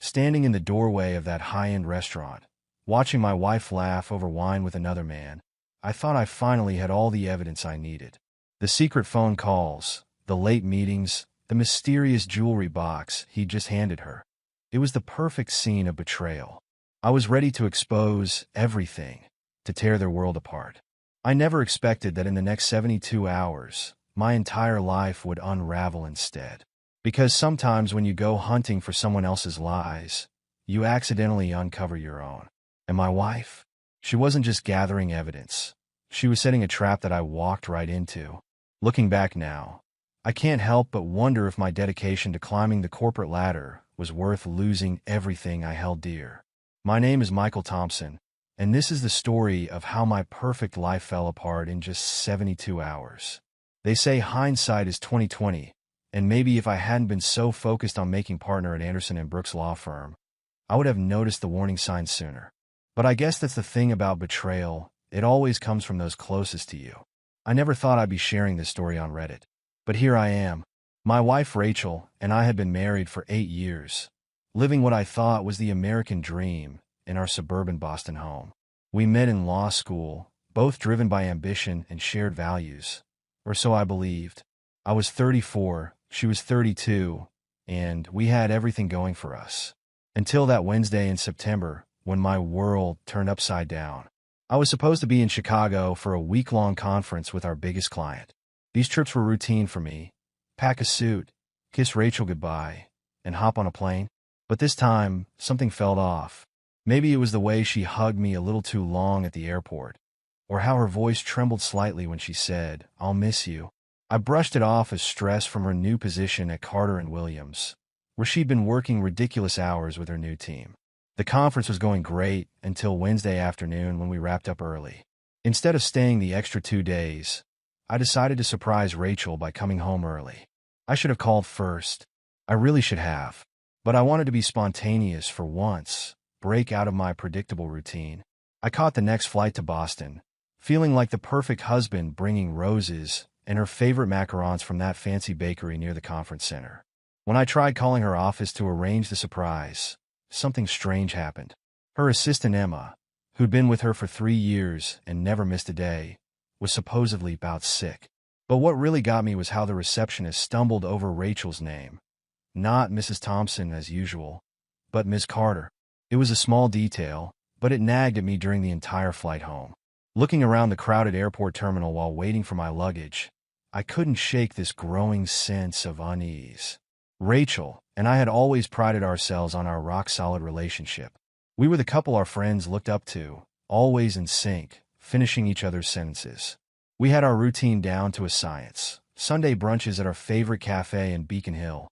standing in the doorway of that high-end restaurant, watching my wife laugh over wine with another man. I thought I finally had all the evidence I needed. The secret phone calls, the late meetings, the mysterious jewelry box he just handed her. It was the perfect scene of betrayal. I was ready to expose everything, to tear their world apart. I never expected that in the next 72 hours, my entire life would unravel instead. Because sometimes when you go hunting for someone else's lies, you accidentally uncover your own. And my wife? She wasn't just gathering evidence. She was setting a trap that I walked right into. Looking back now, I can't help but wonder if my dedication to climbing the corporate ladder was worth losing everything I held dear. My name is Michael Thompson, and this is the story of how my perfect life fell apart in just 72 hours. They say hindsight is 20/20, and maybe if I hadn't been so focused on making partner at Anderson & Brooks law firm, I would have noticed the warning signs sooner. But I guess that's the thing about betrayal. It always comes from those closest to you. I never thought I'd be sharing this story on Reddit. But here I am. My wife Rachel and I had been married for 8 years, living what I thought was the American dream in our suburban Boston home. We met in law school, both driven by ambition and shared values. Or so I believed. I was 34, she was 32, and we had everything going for us. Until that Wednesday in September, when my world turned upside down. I was supposed to be in Chicago for a week-long conference with our biggest client. These trips were routine for me. Pack a suit, kiss Rachel goodbye, and hop on a plane. But this time, something felt off. Maybe it was the way she hugged me a little too long at the airport, or how her voice trembled slightly when she said, "I'll miss you." I brushed it off as stress from her new position at Carter & Williams, where she'd been working ridiculous hours with her new team. The conference was going great until Wednesday afternoon when we wrapped up early. Instead of staying the extra 2 days, I decided to surprise Rachel by coming home early. I should have called first. I really should have. But I wanted to be spontaneous for once, break out of my predictable routine. I caught the next flight to Boston, feeling like the perfect husband bringing roses and her favorite macarons from that fancy bakery near the conference center. When I tried calling her office to arrange the surprise, something strange happened. Her assistant Emma, who'd been with her for 3 years and never missed a day, was supposedly about sick. But what really got me was how the receptionist stumbled over Rachel's name. Not Mrs. Thompson as usual, but Ms. Carter. It was a small detail, but it nagged at me during the entire flight home. Looking around the crowded airport terminal while waiting for my luggage, I couldn't shake this growing sense of unease. Rachel and I had always prided ourselves on our rock-solid relationship. We were the couple our friends looked up to, always in sync, finishing each other's sentences. We had our routine down to a science. Sunday brunches at our favorite cafe in Beacon Hill,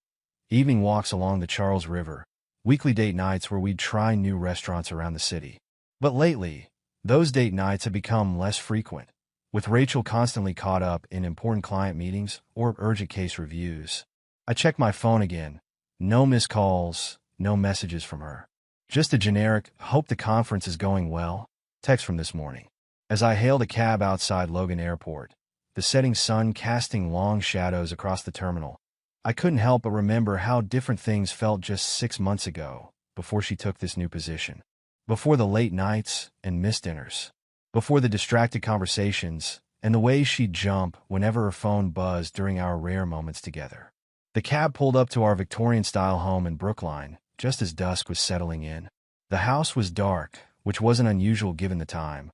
evening walks along the Charles River, weekly date nights where we'd try new restaurants around the city. But lately, those date nights have become less frequent, with Rachel constantly caught up in important client meetings or urgent case reviews. I checked my phone again. No missed calls, no messages from her. Just a generic, "Hope the conference is going well," text from this morning. As I hailed a cab outside Logan Airport, the setting sun casting long shadows across the terminal, I couldn't help but remember how different things felt just 6 months ago, before she took this new position. Before the late nights and missed dinners. Before the distracted conversations and the way she'd jump whenever her phone buzzed during our rare moments together. The cab pulled up to our Victorian-style home in Brookline, just as dusk was settling in. The house was dark, which wasn't unusual given the time.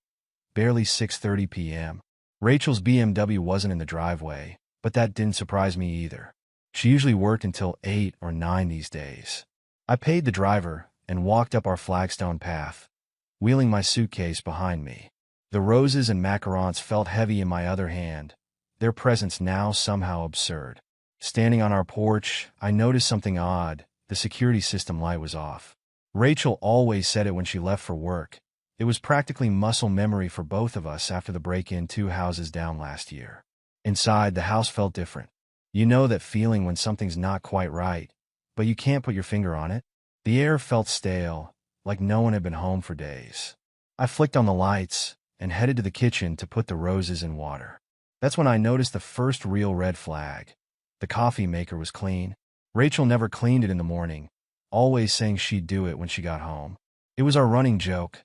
Barely 6:30 p.m. Rachel's BMW wasn't in the driveway, but that didn't surprise me either. She usually worked until 8 or 9 these days. I paid the driver and walked up our flagstone path, wheeling my suitcase behind me. The roses and macarons felt heavy in my other hand, their presence now somehow absurd. Standing on our porch, I noticed something odd. The security system light was off. Rachel always said it when she left for work. It was practically muscle memory for both of us after the break-in 2 houses down last year. Inside, the house felt different. You know that feeling when something's not quite right, but you can't put your finger on it? The air felt stale, like no one had been home for days. I flicked on the lights and headed to the kitchen to put the roses in water. That's when I noticed the first real red flag. The coffee maker was clean. Rachel never cleaned it in the morning, always saying she'd do it when she got home. It was our running joke.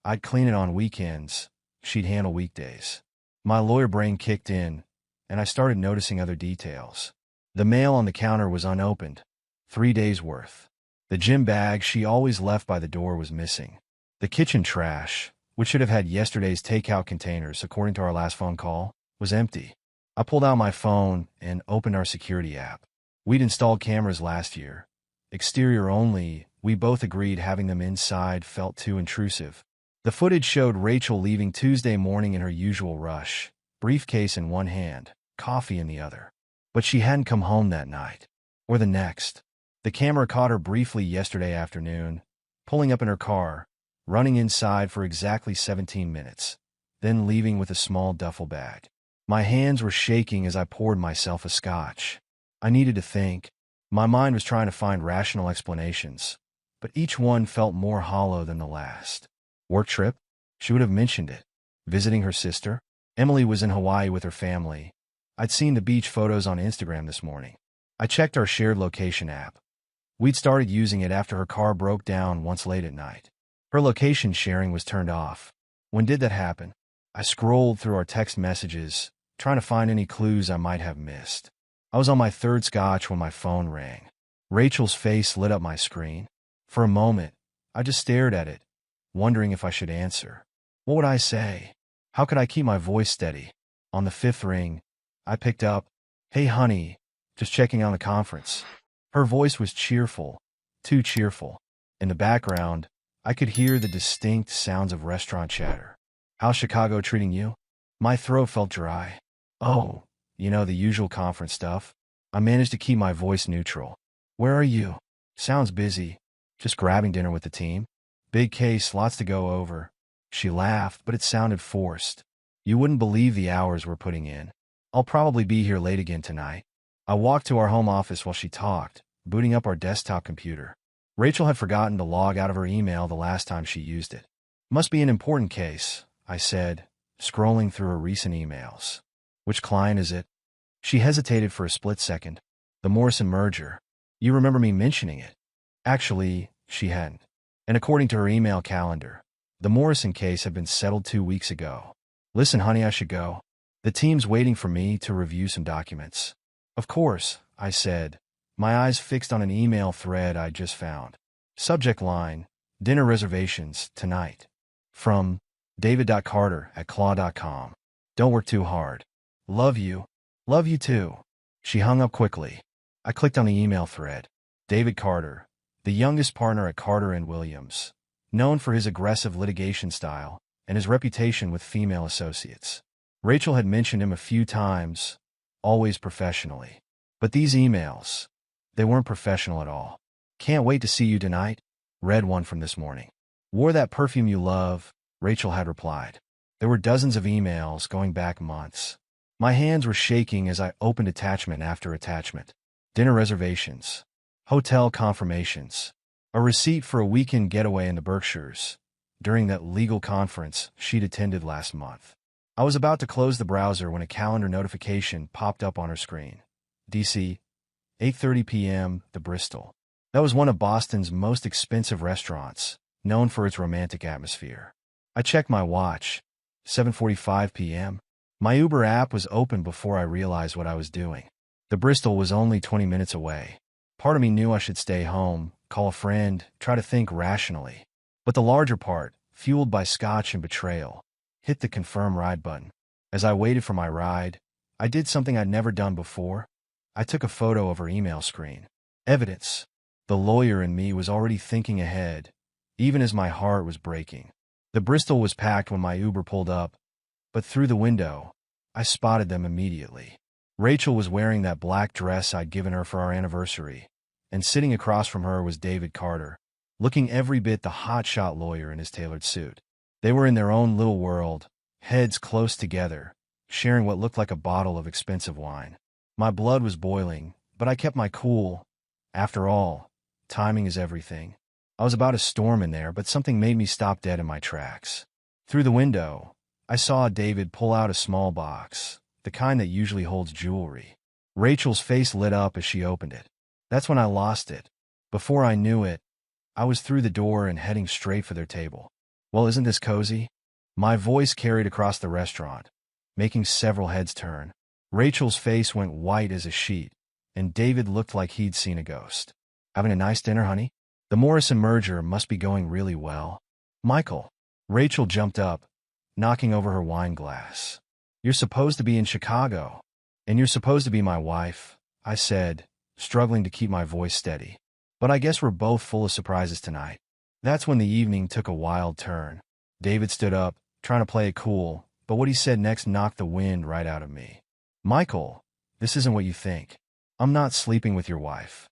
I'd clean it on weekends. She'd handle weekdays. My lawyer brain kicked in, and I started noticing other details. The mail on the counter was unopened. 3 days' worth. The gym bag she always left by the door was missing. The kitchen trash, which should have had yesterday's takeout containers according to our last phone call, was empty. I pulled out my phone and opened our security app. We'd installed cameras last year. Exterior only, we both agreed having them inside felt too intrusive. The footage showed Rachel leaving Tuesday morning in her usual rush, briefcase in one hand, coffee in the other. But she hadn't come home that night. Or the next. The camera caught her briefly yesterday afternoon, pulling up in her car, running inside for exactly 17 minutes, then leaving with a small duffel bag. My hands were shaking as I poured myself a scotch. I needed to think. My mind was trying to find rational explanations, but each one felt more hollow than the last. Work trip? She would have mentioned it. Visiting her sister? Emily was in Hawaii with her family. I'd seen the beach photos on Instagram this morning. I checked our shared location app. We'd started using it after her car broke down once late at night. Her location sharing was turned off. When did that happen? I scrolled through our text messages, trying to find any clues I might have missed. I was on my third scotch when my phone rang. Rachel's face lit up my screen. For a moment, I just stared at it, wondering if I should answer. What would I say? How could I keep my voice steady? On the fifth ring, I picked up, "Hey honey, just checking on the conference." Her voice was cheerful, too cheerful. In the background, I could hear the distinct sounds of restaurant chatter. "How's Chicago treating you?" My throat felt dry. "Oh, the usual conference stuff." I managed to keep my voice neutral. "Where are you?" "Sounds busy. Just grabbing dinner with the team." "Big case, lots to go over." She laughed, but it sounded forced. "You wouldn't believe the hours we're putting in. I'll probably be here late again tonight." I walked to our home office while she talked, booting up our desktop computer. Rachel had forgotten to log out of her email the last time she used it. "Must be an important case," I said, scrolling through her recent emails. "Which client is it?" She hesitated for a split second. "The Morrison merger. You remember me mentioning it?" Actually, she hadn't. And according to her email calendar, the Morrison case had been settled 2 weeks ago. "Listen, honey, I should go. The team's waiting for me to review some documents." "Of course," I said, my eyes fixed on an email thread I just found. Subject line, "Dinner reservations, tonight." From david.carter@claw.com. "Don't work too hard. Love you. Love you too." She hung up quickly. I clicked on the email thread. David Carter, the youngest partner at Carter & Williams, known for his aggressive litigation style and his reputation with female associates. Rachel had mentioned him a few times, always professionally. But these emails, they weren't professional at all. "Can't wait to see you tonight." Read one from this morning. "Wore that perfume you love," Rachel had replied. There were dozens of emails going back months. My hands were shaking as I opened attachment after attachment. Dinner reservations. Hotel confirmations. A receipt for a weekend getaway in the Berkshires, during that legal conference she'd attended last month. I was about to close the browser when a calendar notification popped up on her screen. DC, 8:30 p.m., the Bristol. That was one of Boston's most expensive restaurants, known for its romantic atmosphere. I checked my watch. 7:45 p.m. My Uber app was open before I realized what I was doing. The Bristol was only 20 minutes away. Part of me knew I should stay home, call a friend, try to think rationally. But the larger part, fueled by scotch and betrayal, hit the confirm ride button. As I waited for my ride, I did something I'd never done before. I took a photo of her email screen. Evidence. The lawyer in me was already thinking ahead, even as my heart was breaking. The Bristol was packed when my Uber pulled up, but through the window, I spotted them immediately. Rachel was wearing that black dress I'd given her for our anniversary, and sitting across from her was David Carter, looking every bit the hotshot lawyer in his tailored suit. They were in their own little world, heads close together, sharing what looked like a bottle of expensive wine. My blood was boiling, but I kept my cool. After all, timing is everything. I was about to storm in there, but something made me stop dead in my tracks. Through the window, I saw David pull out a small box, the kind that usually holds jewelry. Rachel's face lit up as she opened it. That's when I lost it. Before I knew it, I was through the door and heading straight for their table. Well, isn't this cozy? My voice carried across the restaurant, making several heads turn. Rachel's face went white as a sheet, and David looked like he'd seen a ghost. Having a nice dinner, honey? The Morrison merger must be going really well. Michael. Rachel jumped up, knocking over her wine glass. You're supposed to be in Chicago, and you're supposed to be my wife, I said, struggling to keep my voice steady. But I guess we're both full of surprises tonight. That's when the evening took a wild turn. David stood up, trying to play it cool, but what he said next knocked the wind right out of me. Michael, this isn't what you think. I'm not sleeping with your wife.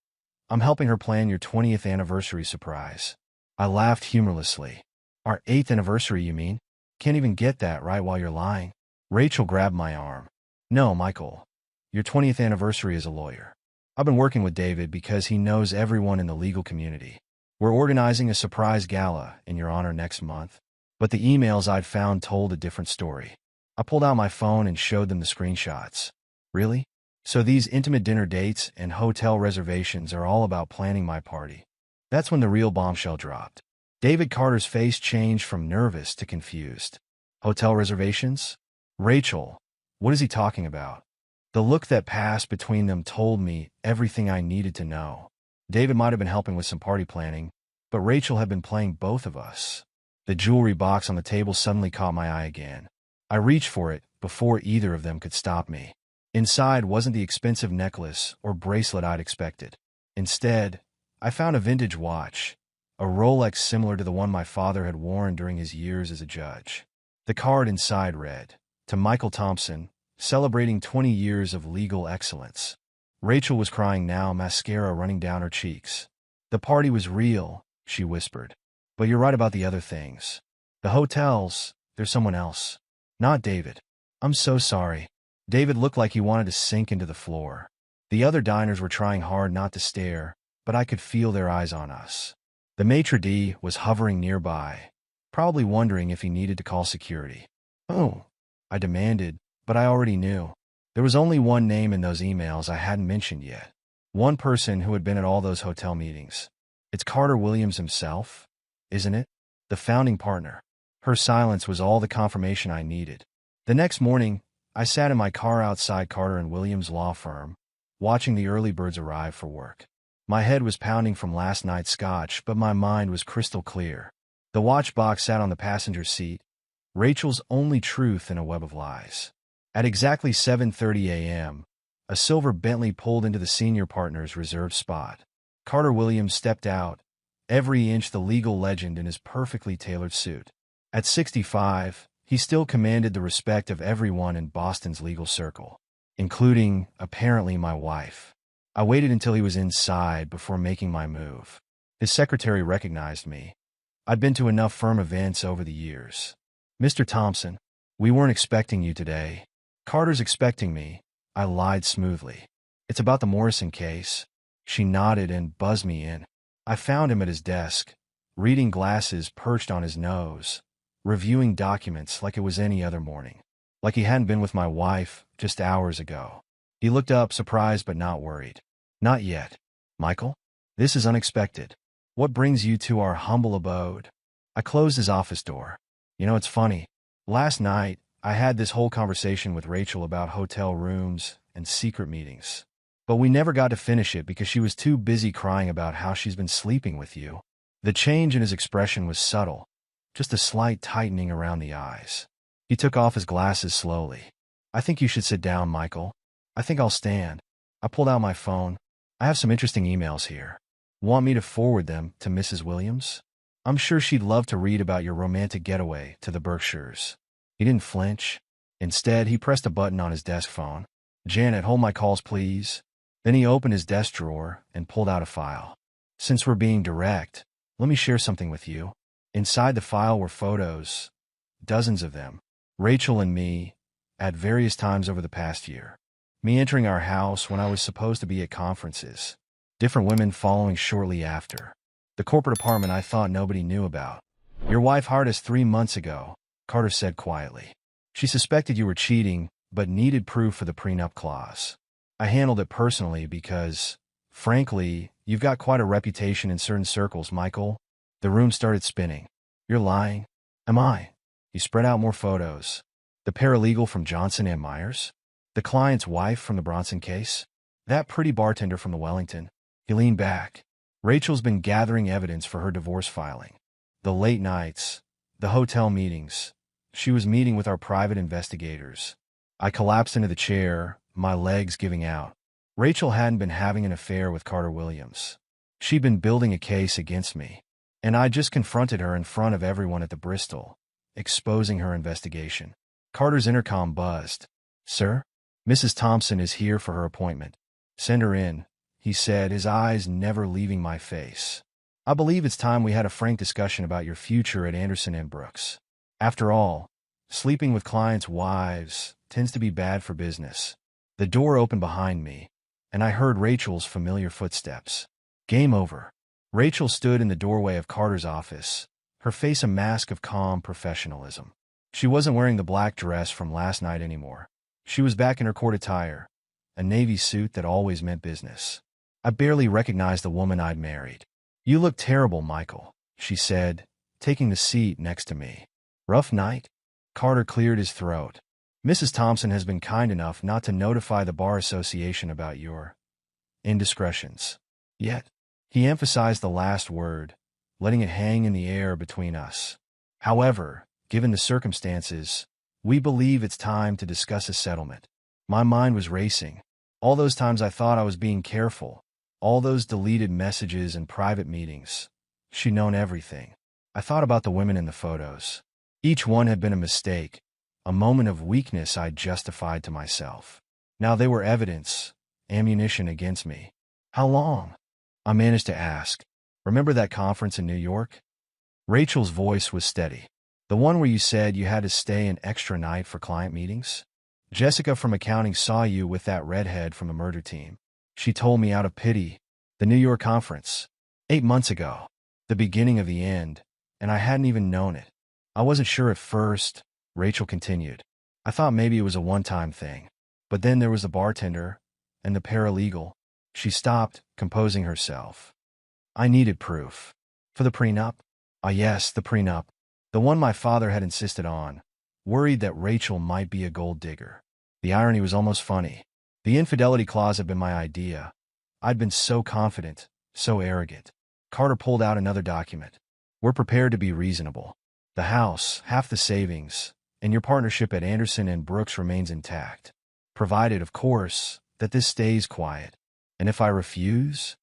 I'm helping her plan your 20th anniversary surprise. I laughed humorlessly. Our 8th anniversary, you mean? Can't even get that right while you're lying. Rachel grabbed my arm. No, Michael. Your 20th anniversary as a lawyer. I've been working with David because he knows everyone in the legal community. We're organizing a surprise gala in your honor next month. But the emails I'd found told a different story. I pulled out my phone and showed them the screenshots. Really? So these intimate dinner dates and hotel reservations are all about planning my party. That's when the real bombshell dropped. David Carter's face changed from nervous to confused. Hotel reservations? Rachel, what is he talking about? The look that passed between them told me everything I needed to know. David might have been helping with some party planning, but Rachel had been playing both of us. The jewelry box on the table suddenly caught my eye again. I reached for it before either of them could stop me. Inside wasn't the expensive necklace or bracelet I'd expected. Instead, I found a vintage watch, a Rolex similar to the one my father had worn during his years as a judge. The card inside read, "To Michael Thompson, celebrating 20 years of legal excellence." Rachel was crying now, mascara running down her cheeks. The party was real, she whispered. But you're right about the other things. The hotels, there's someone else. Not David. I'm so sorry. David looked like he wanted to sink into the floor. The other diners were trying hard not to stare, but I could feel their eyes on us. The maitre d' was hovering nearby, probably wondering if he needed to call security. Oh, I demanded, but I already knew. There was only one name in those emails I hadn't mentioned yet. One person who had been at all those hotel meetings. It's Carter Williams himself, isn't it? The founding partner. Her silence was all the confirmation I needed. The next morning, I sat in my car outside Carter and Williams' law firm, watching the early birds arrive for work. My head was pounding from last night's scotch, but my mind was crystal clear. The watch box sat on the passenger seat, Rachel's only truth in a web of lies. At exactly 7:30 a.m., a silver Bentley pulled into the senior partner's reserved spot. Carter Williams stepped out, every inch the legal legend in his perfectly tailored suit. At 65, he still commanded the respect of everyone in Boston's legal circle, including, apparently, my wife. I waited until he was inside before making my move. His secretary recognized me. I'd been to enough firm events over the years. "Mr. Thompson, we weren't expecting you today." "Carter's expecting me," I lied smoothly. "It's about the Morrison case." She nodded and buzzed me in. I found him at his desk, reading glasses perched on his nose, reviewing documents like it was any other morning, like he hadn't been with my wife just hours ago. He looked up, surprised but not worried. "Not yet. Michael? This is unexpected. What brings you to our humble abode?" I closed his office door. You know, it's funny. Last night, I had this whole conversation with Rachel about hotel rooms and secret meetings. But we never got to finish it because she was too busy crying about how she's been sleeping with you. The change in his expression was subtle, just a slight tightening around the eyes. He took off his glasses slowly. "I think you should sit down, Michael." "I think I'll stand." I pulled out my phone. "I have some interesting emails here. Want me to forward them to Mrs. Williams? I'm sure she'd love to read about your romantic getaway to the Berkshires." He didn't flinch. Instead, he pressed a button on his desk phone. "Janet, hold my calls, please." Then he opened his desk drawer and pulled out a file. "Since we're being direct, let me share something with you." Inside the file were photos, dozens of them, Rachel and me, at various times over the past year. Me entering our house when I was supposed to be at conferences. Different women following shortly after. The corporate apartment I thought nobody knew about. "Your wife hired us 3 months ago," Carter said quietly. "She suspected you were cheating, but needed proof for the prenup clause. I handled it personally because, Frankly, you've got quite a reputation in certain circles, Michael. The room started spinning. You're lying. Am I? He spread out more photos. The paralegal from Johnson and Myers? The client's wife from the Bronson case? That pretty bartender from the Wellington? He leaned back. Rachel's been gathering evidence for her divorce filing. The late nights, the hotel meetings. She was meeting with our private investigators. I collapsed into the chair, my legs giving out. Rachel hadn't been having an affair with Carter Williams. She'd been building a case against me. And I just confronted her in front of everyone at the Bristol, exposing her investigation. Carter's intercom buzzed. "Sir, Mrs. Thompson is here for her appointment." "Send her in," he said, his eyes never leaving my face. "I believe it's time we had a frank discussion about your future at Anderson and Brooks. After all, sleeping with clients' wives tends to be bad for business." The door opened behind me, and I heard Rachel's familiar footsteps. Game over. Rachel stood in the doorway of Carter's office, her face a mask of calm professionalism. She wasn't wearing the black dress from last night anymore. She was back in her court attire, a navy suit that always meant business. I barely recognized the woman I'd married. "You look terrible, Michael," she said, taking the seat next to me. "Rough night?" Carter cleared his throat. "Mrs. Thompson has been kind enough not to notify the Bar Association about your indiscretions. Yet." He emphasized the last word, letting it hang in the air between us. "However, given the circumstances, we believe it's time to discuss a settlement." My mind was racing. All those times I thought I was being careful, all those deleted messages and private meetings. She'd known everything. I thought about the women in the photos. Each one had been a mistake, a moment of weakness I'd justified to myself. Now they were evidence, ammunition against me. "How long?" I managed to ask. "Remember that conference in New York?" Rachel's voice was steady. "The one where you said you had to stay an extra night for client meetings? Jessica from accounting saw you with that redhead from the murder team. She told me out of pity. The New York conference. 8 months ago. The beginning of the end, and I hadn't even known it. I wasn't sure at first," Rachel continued. "I thought maybe it was a one-time thing. But then there was the bartender, and the paralegal." She stopped, composing herself. "I needed proof." "For the prenup?" "Ah, yes, the prenup. The one my father had insisted on, worried that Rachel might be a gold digger." The irony was almost funny. The infidelity clause had been my idea. I'd been so confident, so arrogant. Carter pulled out another document. "We're prepared to be reasonable. The house, half the savings, and your partnership at Anderson and Brooks remains intact. Provided, of course, that this stays quiet. And if I refuse?"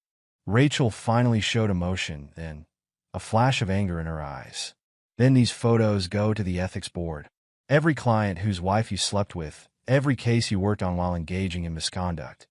Rachel finally showed emotion, then a flash of anger in her eyes. "Then these photos go to the ethics board. Every client whose wife you slept with, every case you worked on while engaging in misconduct.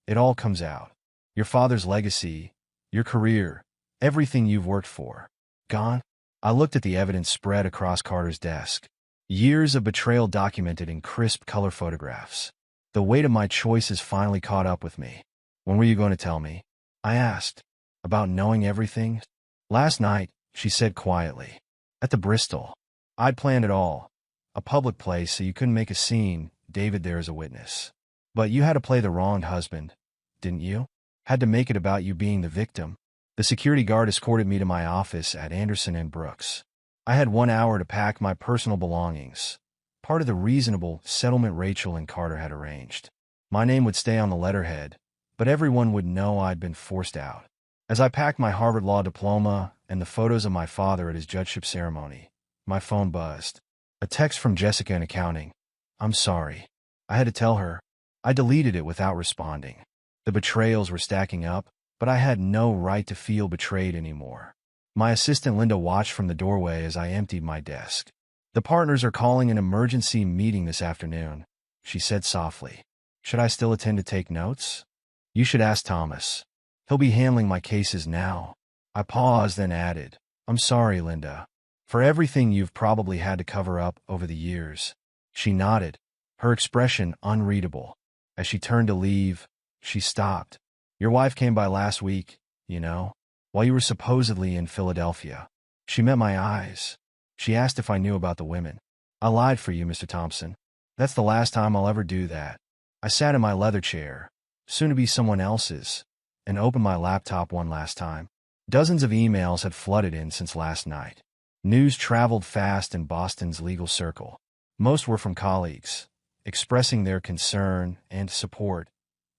It all comes out. Your father's legacy, your career, everything you've worked for. Gone?" I looked at the evidence spread across Carter's desk. Years of betrayal documented in crisp color photographs. The weight of my choices finally caught up with me. "When were you going to tell me?" I asked. "About knowing everything?" "Last night," she said quietly. "At the Bristol. I'd planned it all. A public place so you couldn't make a scene, David there as a witness. But you had to play the wronged husband, didn't you? Had to make it about you being the victim." The security guard escorted me to my office at Anderson and Brooks. I had 1 hour to pack my personal belongings, part of the reasonable settlement Rachel and Carter had arranged. My name would stay on the letterhead, but everyone would know I'd been forced out. As I packed my Harvard Law diploma and the photos of my father at his judgeship ceremony, my phone buzzed. A text from Jessica in accounting. "I'm sorry. I had to tell her." I deleted it without responding. The betrayals were stacking up, but I had no right to feel betrayed anymore. My assistant Linda watched from the doorway as I emptied my desk. "The partners are calling an emergency meeting this afternoon," she said softly. "Should I still attend to take notes?" "You should ask Thomas. He'll be handling my cases now." I paused, then added, "I'm sorry, Linda, for everything you've probably had to cover up over the years." She nodded, her expression unreadable. As she turned to leave, she stopped. "Your wife came by last week, you know, while you were supposedly in Philadelphia. She met my eyes. She asked if I knew about the women. I lied for you, Mr. Thompson. That's the last time I'll ever do that." I sat in my leather chair, soon to be someone else's, and opened my laptop one last time. Dozens of emails had flooded in since last night. News traveled fast in Boston's legal circle. Most were from colleagues, expressing their concern and support.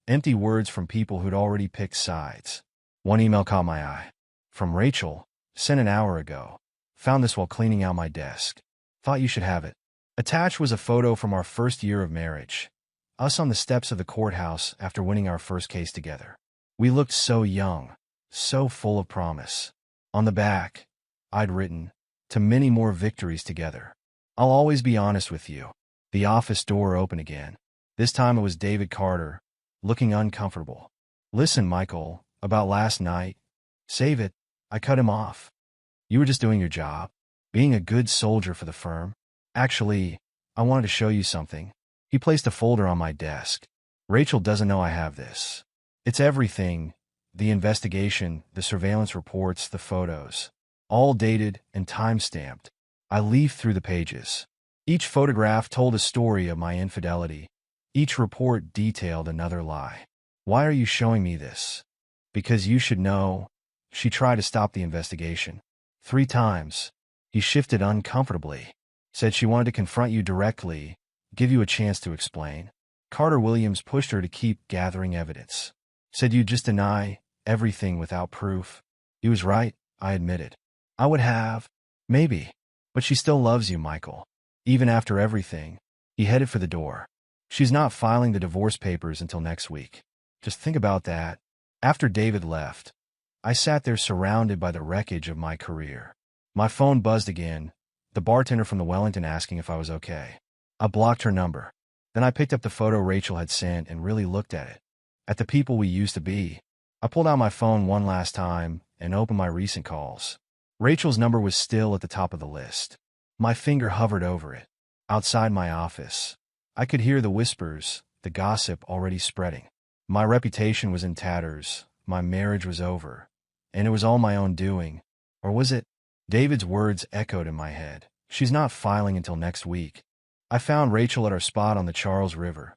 Empty words from people who'd already picked sides. One email caught my eye. From Rachel, sent an hour ago. Found this while cleaning out my desk. Thought you should have it. Attached was a photo from our first year of marriage. Us on the steps of the courthouse after winning our first case together. We looked so young, so full of promise. On the back, I'd written, "To many more victories together. I'll always be honest with you." The office door opened again. This time it was David Carter, looking uncomfortable. "Listen, Michael, about last night." "Save it." I cut him off. "You were just doing your job, being a good soldier for the firm. Actually, I wanted to show you something." He placed a folder on my desk. "Rachel doesn't know I have this. It's everything, the investigation, the surveillance reports, the photos. All dated and time-stamped." I leafed through the pages. Each photograph told a story of my infidelity. Each report detailed another lie. "Why are you showing me this?" "Because you should know." She tried to stop the investigation. 3 times. He shifted uncomfortably. Said she wanted to confront you directly, give you a chance to explain. Carter Williams pushed her to keep gathering evidence. Said you'd just deny everything without proof. He was right, I admitted. I would have. Maybe. But she still loves you, Michael. Even after everything. He headed for the door. She's not filing the divorce papers until next week. Just think about that. After David left, I sat there surrounded by the wreckage of my career. My phone buzzed again, the bartender from the Wellington asking if I was okay. I blocked her number. Then I picked up the photo Rachel had sent and really looked at it. At the people we used to be. I pulled out my phone one last time and opened my recent calls. Rachel's number was still at the top of the list. My finger hovered over it. Outside my office, I could hear the whispers, the gossip already spreading. My reputation was in tatters, my marriage was over, and it was all my own doing. Or was it? David's words echoed in my head. She's not filing until next week. I found Rachel at our spot on the Charles River,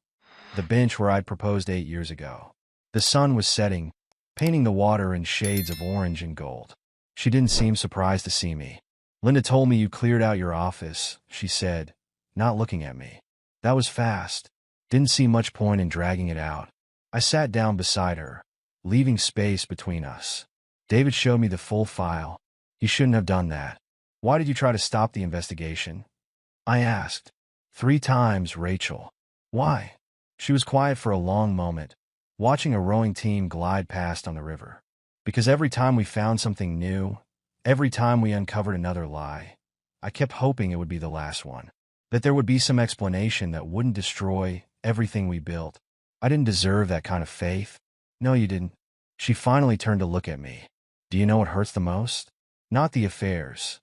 the bench where I'd proposed 8 years ago. The sun was setting, painting the water in shades of orange and gold. She didn't seem surprised to see me. "Linda told me you cleared out your office," she said, not looking at me. That was fast. Didn't see much point in dragging it out. I sat down beside her, leaving space between us. David showed me the full file. "He shouldn't have done that." "Why did you try to stop the investigation?" I asked. 3 times, Rachel. "Why?" She was quiet for a long moment, watching a rowing team glide past on the river. "Because every time we found something new, every time we uncovered another lie, I kept hoping it would be the last one. That there would be some explanation that wouldn't destroy everything we built. I didn't deserve that kind of faith." "No, you didn't." She finally turned to look at me. "Do you know what hurts the most? Not the affairs,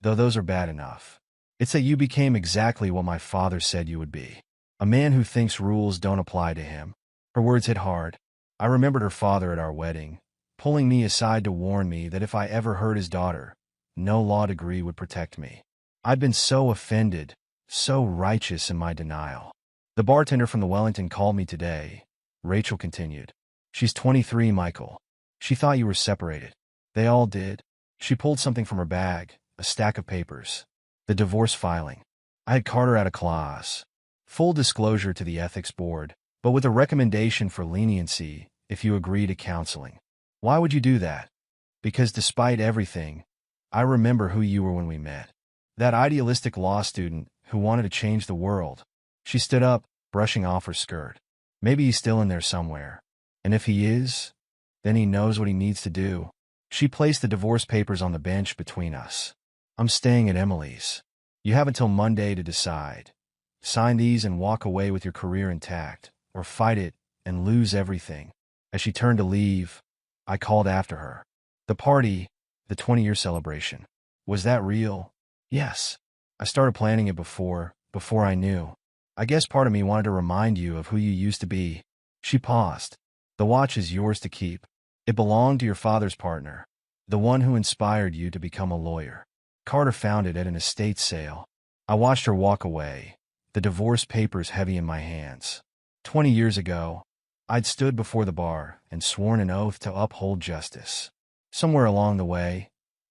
though those are bad enough. It's that you became exactly what my father said you would be. A man who thinks rules don't apply to him." Her words hit hard. I remembered her father at our wedding, pulling me aside to warn me that if I ever hurt his daughter, no law degree would protect me. I'd been so offended, so righteous in my denial. "The bartender from the Wellington called me today," Rachel continued. "She's 23, Michael. She thought you were separated. They all did." She pulled something from her bag, a stack of papers. The divorce filing. I had Carter add a clause. Full disclosure to the ethics board, but with a recommendation for leniency if you agree to counseling. "Why would you do that?" "Because despite everything, I remember who you were when we met. That idealistic law student who wanted to change the world." She stood up, brushing off her skirt. "Maybe he's still in there somewhere. And if he is, then he knows what he needs to do." She placed the divorce papers on the bench between us. "I'm staying at Emily's. You have until Monday to decide. Sign these and walk away with your career intact, or fight it and lose everything." As she turned to leave, I called after her. "The party, the 20-year celebration, was that real?" "Yes. I started planning it before I knew. I guess part of me wanted to remind you of who you used to be." She paused. "The watch is yours to keep. It belonged to your father's partner, the one who inspired you to become a lawyer. Carter found it at an estate sale." I watched her walk away, the divorce papers heavy in my hands. 20 years ago, I'd stood before the bar and sworn an oath to uphold justice. Somewhere along the way,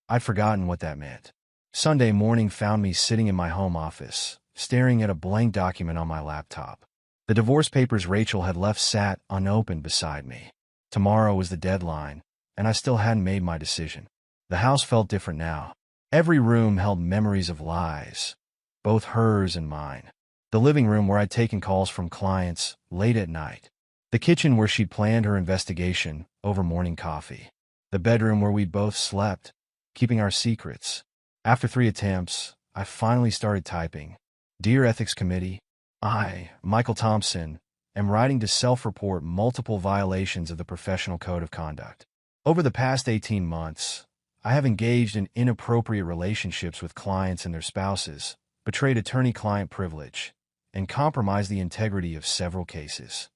I'd forgotten what that meant. Sunday morning found me sitting in my home office, staring at a blank document on my laptop. The divorce papers Rachel had left sat unopened beside me. Tomorrow was the deadline, and I still hadn't made my decision. The house felt different now. Every room held memories of lies, both hers and mine. The living room where I'd taken calls from clients late at night. The kitchen where she'd planned her investigation over morning coffee. The bedroom where we'd both slept, keeping our secrets. After 3 attempts, I finally started typing. Dear Ethics Committee, I, Michael Thompson, am writing to self-report multiple violations of the Professional Code of Conduct. Over the past 18 months, I have engaged in inappropriate relationships with clients and their spouses, betrayed attorney-client privilege, and compromised the integrity of several cases.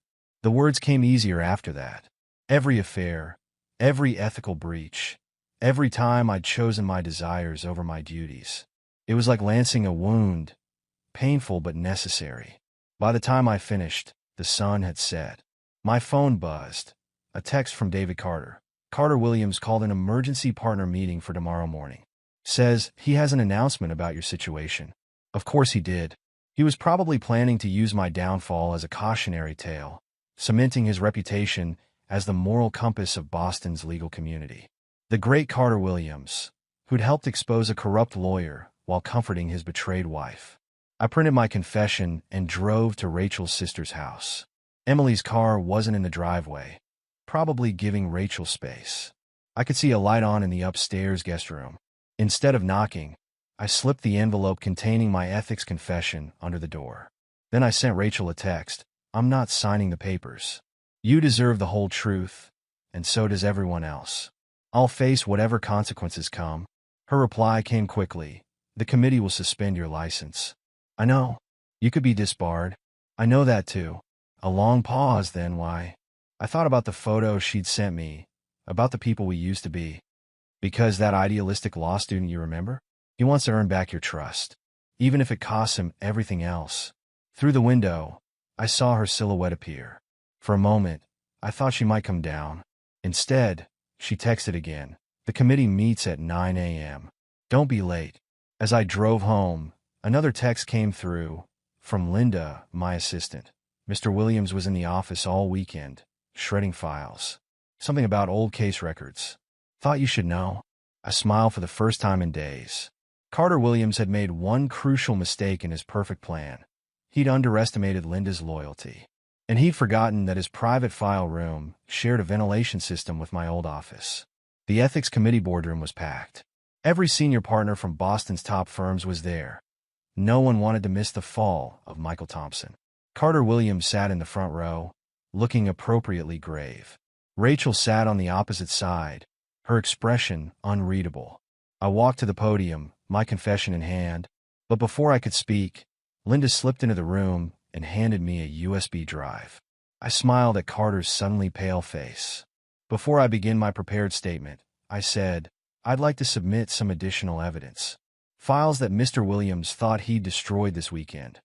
The words came easier after that. Every affair, every ethical breach, every time I'd chosen my desires over my duties. It was like lancing a wound, painful but necessary. By the time I finished, the sun had set. My phone buzzed. A text from David Carter. Carter Williams called an emergency partner meeting for tomorrow morning. Says he has an announcement about your situation. Of course he did. He was probably planning to use my downfall as a cautionary tale, cementing his reputation as the moral compass of Boston's legal community. The great Carter Williams, who'd helped expose a corrupt lawyer while comforting his betrayed wife. I printed my confession and drove to Rachel's sister's house. Emily's car wasn't in the driveway, probably giving Rachel space. I could see a light on in the upstairs guest room. Instead of knocking, I slipped the envelope containing my ethics confession under the door. Then I sent Rachel a text. I'm not signing the papers. You deserve the whole truth, and so does everyone else. I'll face whatever consequences come. Her reply came quickly. The committee will suspend your license. I know. You could be disbarred. I know that too. A long pause, then why? I thought about the photos she'd sent me, about the people we used to be. Because that idealistic law student you remember? He wants to earn back your trust, even if it costs him everything else. Through the window, I saw her silhouette appear. For a moment, I thought she might come down. Instead, she texted again. The committee meets at 9 a.m. Don't be late. As I drove home, another text came through, from Linda, my assistant. Mr. Williams was in the office all weekend, shredding files. Something about old case records. Thought you should know. I smiled for the first time in days. Carter Williams had made one crucial mistake in his perfect plan. He'd underestimated Linda's loyalty. And he'd forgotten that his private file room shared a ventilation system with my old office. The ethics committee boardroom was packed. Every senior partner from Boston's top firms was there. No one wanted to miss the fall of Michael Thompson. Carter Williams sat in the front row, looking appropriately grave. Rachel sat on the opposite side, her expression unreadable. I walked to the podium, my confession in hand, but before I could speak, Linda slipped into the room and handed me a USB drive. I smiled at Carter's suddenly pale face. Before I begin my prepared statement, I said, I'd like to submit some additional evidence. Files that Mr. Williams thought he'd destroyed this weekend.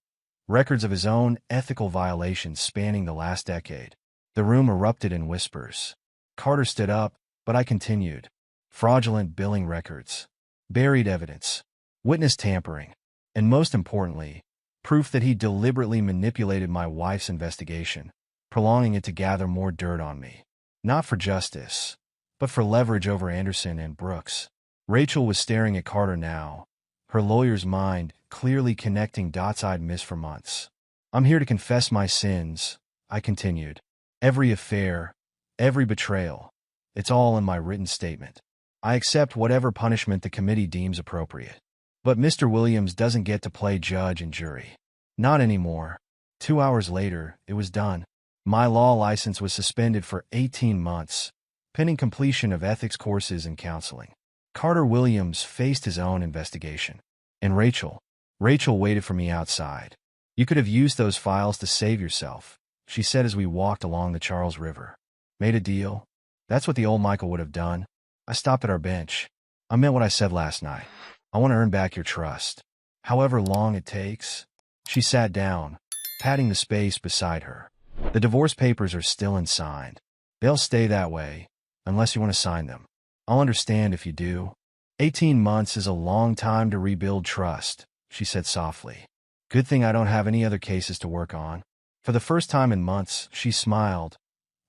Records of his own ethical violations spanning the last decade. The room erupted in whispers. Carter stood up, but I continued. Fraudulent billing records. Buried evidence. Witness tampering. And most importantly, proof that he deliberately manipulated my wife's investigation, prolonging it to gather more dirt on me. Not for justice, but for leverage over Anderson and Brooks. Rachel was staring at Carter now, her lawyer's mind clearly connecting dots I'd missed for months. I'm here to confess my sins, I continued. Every affair, every betrayal, it's all in my written statement. I accept whatever punishment the committee deems appropriate. But Mr. Williams doesn't get to play judge and jury. Not anymore. 2 hours later, it was done. My law license was suspended for 18 months, pending completion of ethics courses and counseling. Carter Williams faced his own investigation. And Rachel waited for me outside. You could have used those files to save yourself, she said as we walked along the Charles River. Made a deal? That's what the old Michael would have done. I stopped at our bench. I meant what I said last night. I want to earn back your trust. However long it takes. She sat down, patting the space beside her. The The divorce papers are still unsigned. They'll stay that way, unless you want to sign them. I'll understand if you do. 18 months is a long time to rebuild trust, she said softly. Good thing I don't have any other cases to work on. For the first time in months, she smiled.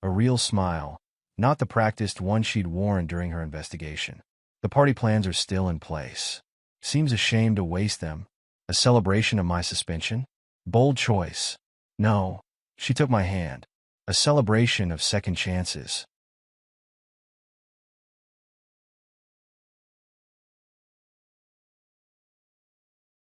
A real smile, not the practiced one she'd worn during her investigation. The party plans are still in place. Seems ashamed to waste them. A celebration of my suspension? Bold choice. No. She took my hand. A celebration of second chances.